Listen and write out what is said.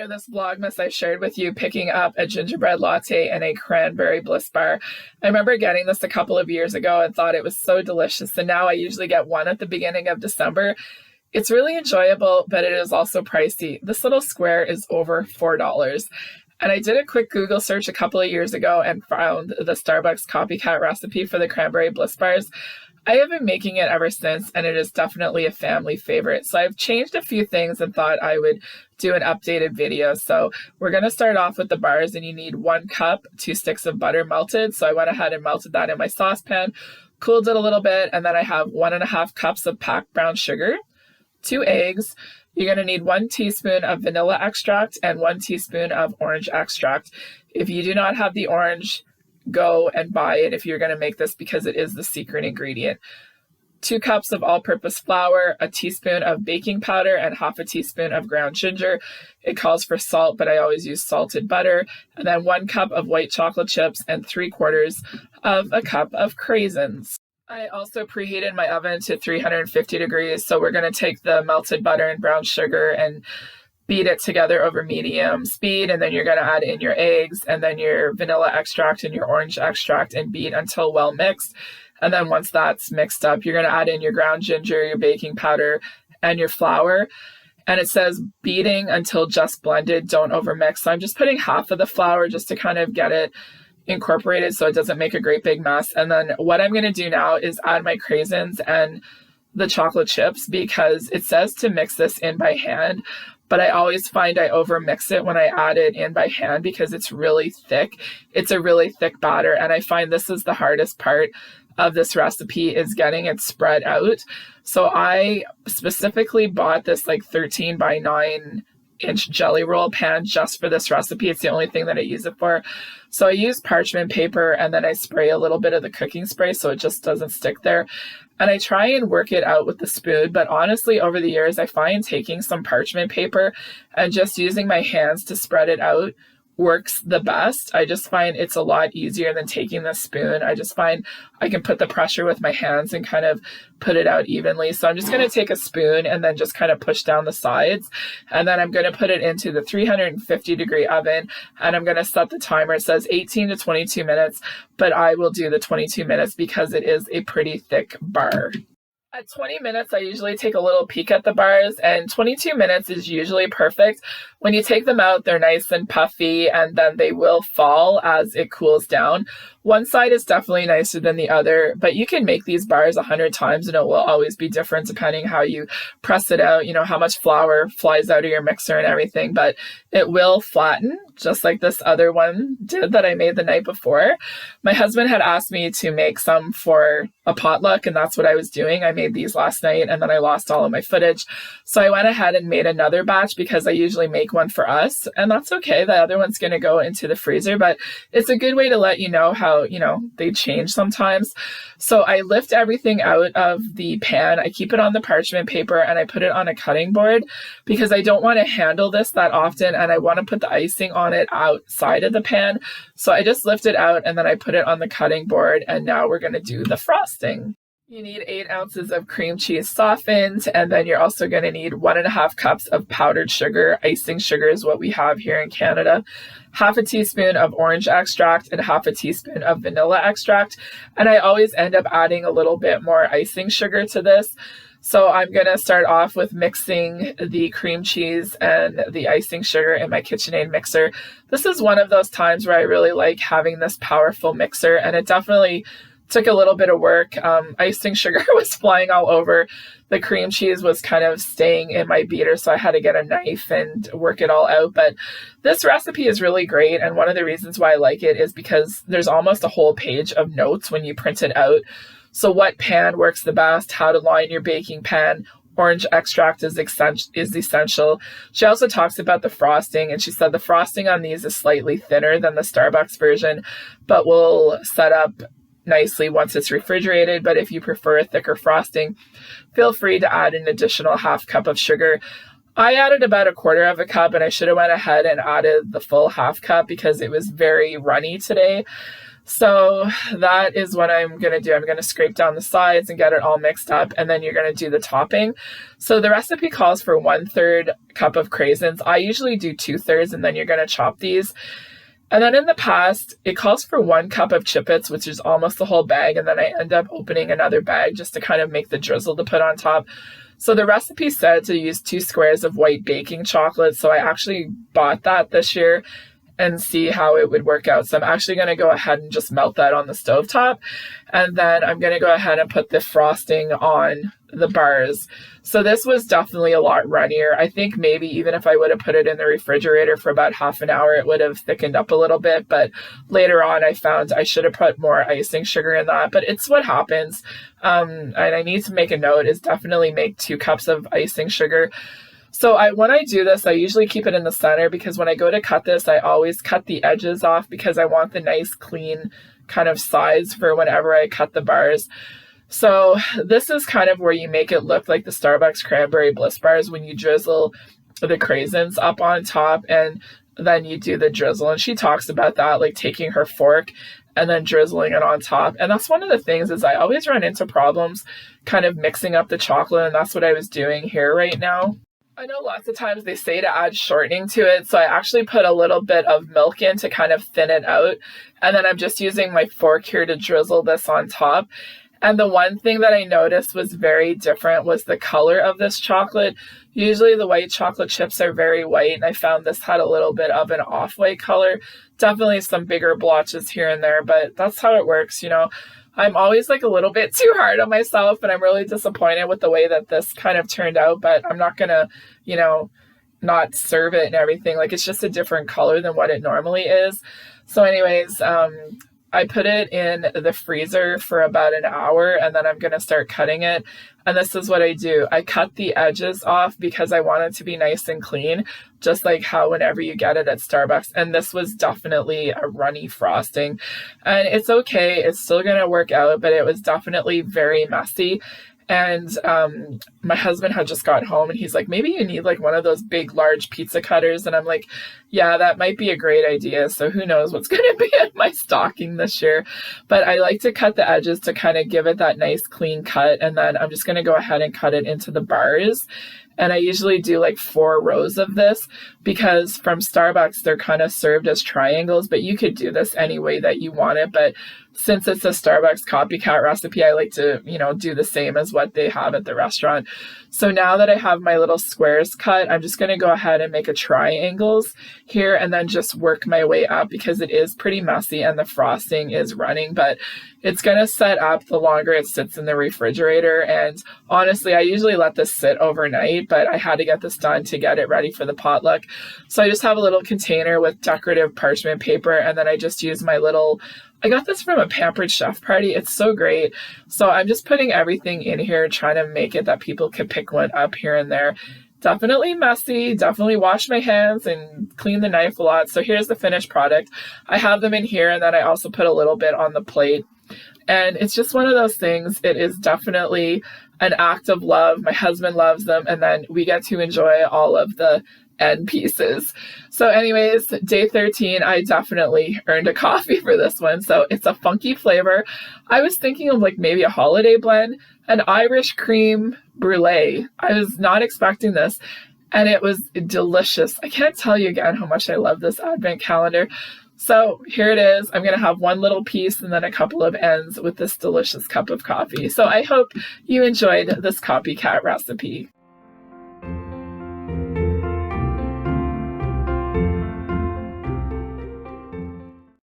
Earlier this Vlogmas, I shared with you picking up a gingerbread latte and a cranberry Bliss bar. I remember getting this a couple of years ago and thought it was so delicious, and now I usually get one at the beginning of December. It's really enjoyable, but it is also pricey. This little square is over $4. And I did a quick Google search a couple of years ago and found the Starbucks Copycat recipe for the cranberry Bliss bars. I have been making it ever since, and it is definitely a family favorite. So I've changed a few things and thought I would do an updated video. So we're going to start off with the bars, and you need 1 cup, 2 sticks of butter melted. So I went ahead and melted that in my saucepan, cooled it a little bit, and then I have 1.5 cups of packed brown sugar, 2 eggs. You're going to need 1 teaspoon of vanilla extract and 1 teaspoon of orange extract. If you do not have the orange, go and buy it if you're going to make this, because it is the secret ingredient. 2 cups of all-purpose flour, a teaspoon of baking powder, and half a teaspoon of ground ginger. It calls for salt, but I always use salted butter. And then 1 cup of white chocolate chips and 3/4 of a cup of craisins. I also preheated my oven to 350 degrees. So we're going to take the melted butter and brown sugar and beat it together over medium speed, and then you're going to add in your eggs and then your vanilla extract and your orange extract and beat until well mixed. And then once that's mixed up, you're going to add in your ground ginger, your baking powder, and your flour. And it says beating until just blended, don't overmix. So I'm just putting half of the flour just to kind of get it incorporated so it doesn't make a great big mess. And then what I'm going to do now is add my craisins and the chocolate chips, because it says to mix this in by hand. But I always find I overmix it when I add it in by hand because it's really thick. It's a really thick batter. And I find this is the hardest part of this recipe, is getting it spread out. So I specifically bought this like 13 by 9-inch jelly roll pan just for this recipe. It's the only thing that I use it for. So I use parchment paper, and then I spray a little bit of the cooking spray so it just doesn't stick there. And I try and work it out with the spoon, but honestly, over the years, I find taking some parchment paper and just using my hands to spread it out works the best. I just find it's a lot easier than taking the spoon. I just find I can put the pressure with my hands and kind of put it out evenly. So I'm just going to take a spoon and then just kind of push down the sides. And then I'm going to put it into the 350 degree oven, and I'm going to set the timer. It says 18 to 22 minutes, but I will do the 22 minutes because it is a pretty thick bar. At 20 minutes, I usually take a little peek at the bars, and 22 minutes is usually perfect. When you take them out, they're nice and puffy, and then they will fall as it cools down. One side is definitely nicer than the other, but you can make these bars 100 times and it will always be different depending how you press it out, you know, how much flour flies out of your mixer and everything, but it will flatten just like this other one did that I made the night before. My husband had asked me to make some for a potluck, and that's what I was doing. I made these last night and then I lost all of my footage. So I went ahead and made another batch because I usually make one for us, and that's okay. The other one's going to go into the freezer, but it's a good way to let you know how, you know, they change sometimes. So I lift everything out of the pan. I keep it on the parchment paper and I put it on a cutting board because I don't want to handle this that often, and I want to put the icing on it outside of the pan. So I just lift it out and then I put it on the cutting board, and now we're going to do the frosting. You need 8 ounces of cream cheese softened, and then you're also going to need 1.5 cups of powdered sugar. Icing sugar is what we have here in Canada. Half a teaspoon of orange extract and half a teaspoon of vanilla extract. And I always end up adding a little bit more icing sugar to this. So I'm going to start off with mixing the cream cheese and the icing sugar in my KitchenAid mixer. This is one of those times where I really like having this powerful mixer, and it definitely took a little bit of work. Icing sugar was flying all over. The cream cheese was kind of staying in my beater, so I had to get a knife and work it all out. But this recipe is really great, and one of the reasons why I like it is because there's almost a whole page of notes when you print it out. So what pan works the best, how to line your baking pan, orange extract is essential. She also talks about the frosting, and she said the frosting on these is slightly thinner than the Starbucks version, but will set up nicely once it's refrigerated. But if you prefer a thicker frosting, feel free to add an additional half cup of sugar. I added about 1/4 cup, and I should have went ahead and added the full half cup because it was very runny today. So that is what I'm going to do. I'm going to scrape down the sides and get it all mixed up, and then you're going to do the topping. So the recipe calls for 1/3 cup of craisins. I usually do 2/3, and then you're going to chop these. And then in the past, it calls for 1 cup of Chip-Its, which is almost the whole bag, and then I end up opening another bag just to kind of make the drizzle to put on top. So the recipe said to use 2 squares of white baking chocolate, so I actually bought that this year and see how it would work out. So I'm actually going to go ahead and just melt that on the stovetop. And then I'm going to go ahead and put the frosting on the bars. So this was definitely a lot runnier. I think maybe even if I would have put it in the refrigerator for about half an hour, it would have thickened up a little bit. But later on, I found I should have put more icing sugar in that. But it's what happens. And I need to make a note is definitely make 2 cups of icing sugar. So when I do this, I usually keep it in the center because when I go to cut this, I always cut the edges off because I want the nice clean kind of sides for whenever I cut the bars. So this is kind of where you make it look like the Starbucks Cranberry Bliss bars when you drizzle the craisins up on top and then you do the drizzle. And she talks about that, like taking her fork and then drizzling it on top. And that's one of the things is I always run into problems kind of mixing up the chocolate, and that's what I was doing here right now. I know lots of times they say to add shortening to it, so I actually put a little bit of milk in to kind of thin it out, and then I'm just using my fork here to drizzle this on top. And the one thing that I noticed was very different was the color of this chocolate. Usually the white chocolate chips are very white, and I found this had a little bit of an off-white color. Definitely some bigger blotches here and there, but that's how it works, you know. I'm always like a little bit too hard on myself, and I'm really disappointed with the way that this kind of turned out, but I'm not gonna, you know, not serve it and everything. Like, it's just a different color than what it normally is. So anyways, I put it in the freezer for about an hour, and then I'm going to start cutting it. And this is what I do. I cut the edges off because I want it to be nice and clean, just like how whenever you get it at Starbucks. And this was definitely a runny frosting. And it's okay. It's still going to work out, but it was definitely very messy. And my husband had just got home and he's like, maybe you need like one of those big, large pizza cutters. And I'm like, yeah, that might be a great idea. So who knows what's going to be in my stocking this year. But I like to cut the edges to kind of give it that nice clean cut. And then I'm just going to go ahead and cut it into the bars. And I usually do like 4 rows of this because from Starbucks, they're kind of served as triangles, but you could do this any way that you want it. But since it's a Starbucks copycat recipe, I like to, you know, do the same as what they have at the restaurant. So now that I have my little squares cut, I'm just going to go ahead and make a triangles here and then just work my way up because it is pretty messy and the frosting is running, but it's going to set up the longer it sits in the refrigerator. And honestly, I usually let this sit overnight, but I had to get this done to get it ready for the potluck. So I just have a little container with decorative parchment paper, and then I just use my little, I got this from a Pampered Chef party. It's so great. So I'm just putting everything in here, trying to make it that people can pick one up here and there. Definitely messy, definitely wash my hands and clean the knife a lot. So here's the finished product. I have them in here, and then I also put a little bit on the plate. And it's just one of those things. It is definitely an act of love. My husband loves them, and then we get to enjoy all of the end pieces. So anyways, day 13, I definitely earned a coffee for this one. So it's a funky flavor. I was thinking of like maybe a holiday blend, an Irish cream brulee. I was not expecting this, and it was delicious. I can't tell you again how much I love this advent calendar. So here it is. I'm going to have one little piece and then a couple of ends with this delicious cup of coffee. So I hope you enjoyed this copycat recipe.